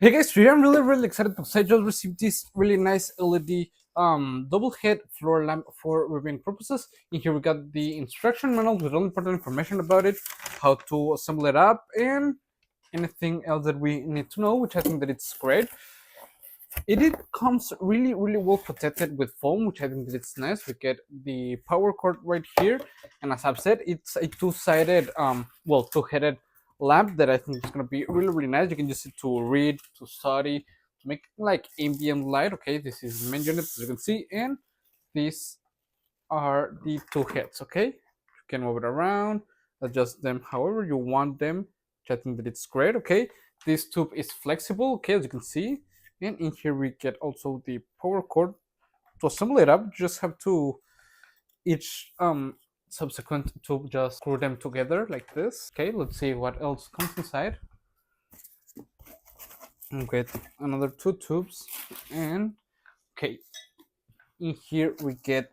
Hey guys, today I'm really excited because I just received this really nice LED double head floor lamp for reviewing purposes. In here we got the instruction manual with all important information about it, how to assemble it up, and anything else that we need to know, which I think that it's great. It comes really well protected with foam, which I think that it's nice. We get the power cord right here, and as I've said, it's a two-sided, two-headed lamp that I think is gonna be really nice. You can use it to read, to study, to make like ambient light. Okay, this is the main unit as you can see, and these are the two heads. Okay, you can move it around, adjust them however you want them, which I think that it's great. Okay, this tube is flexible. Okay, as you can see, and in here we get also the power cord. To assemble it up, you just have to each subsequent tube just screw them together like this. Okay, let's see what else comes inside. Okay, another two tubes, and okay, in here we get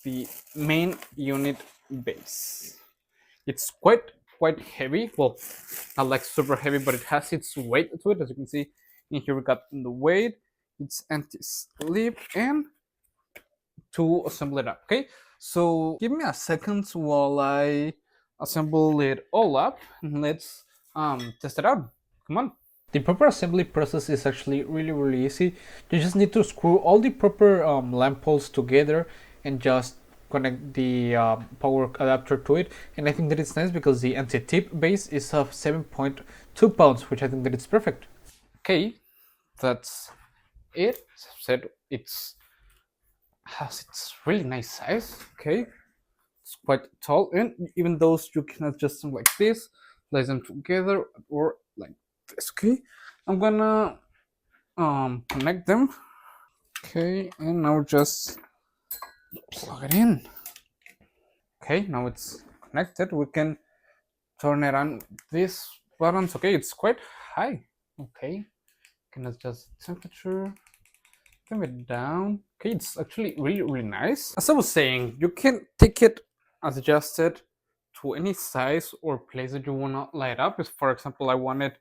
the main unit base. It's quite heavy. Well, not like super heavy, but it has its weight to it. As you can see, in here we got the weight, its anti-slip, and to assemble it up. Okay, so give me a second while I assemble it all up, and let's test it out. Come on. The proper assembly process is actually really easy. You just need to screw all the proper lamp poles together and just connect the power adapter to it. And I think that it's nice because the anti-tip base is of 7.2 pounds, which I think that it's perfect. Okay, that's it. As I said, it's really nice size. Okay, it's quite tall, and even those you can adjust them like this, place them together, or like this. Okay, I'm gonna connect them. Okay, and now just plug it in. Okay, now it's connected. We can turn it on these buttons. Okay, it's quite high. Okay, can adjust temperature, turn it down. Okay, it's actually really nice. As I was saying, you can take it adjusted to any size or place that you want to light up. If, for example, I want it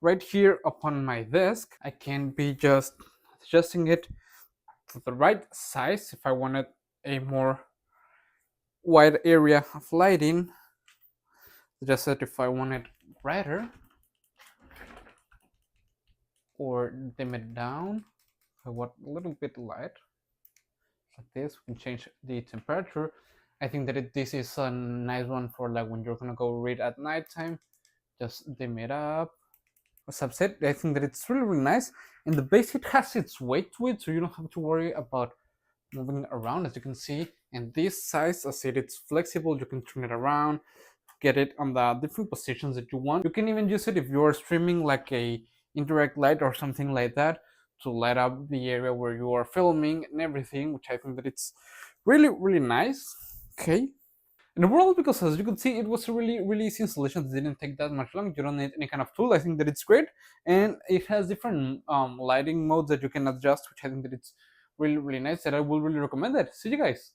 right here upon my desk, I can be just adjusting it to the right size. If I wanted a more wide area of lighting, adjust it if I want it brighter, or dim it down if I want a little bit light. Like this, we can change the temperature. I think that this is a nice one for like when you're gonna go read at nighttime. Just dim it up. As I've said, I think that it's really nice, and the base it has its weight to it, so you don't have to worry about moving around, as you can see. And this size, as I said, it's flexible. You can turn it around, get it on the different positions that you want. You can even use it if you're streaming like a indirect light or something like that, to light up the area where you are filming and everything, which I think that it's really nice. Okay, and overall, because as you can see, it was a really easy installation. It didn't take that much long. You don't need any kind of tool. I think that it's great, and it has different lighting modes that you can adjust, which I think that it's really nice, that I will really recommend it. See you guys.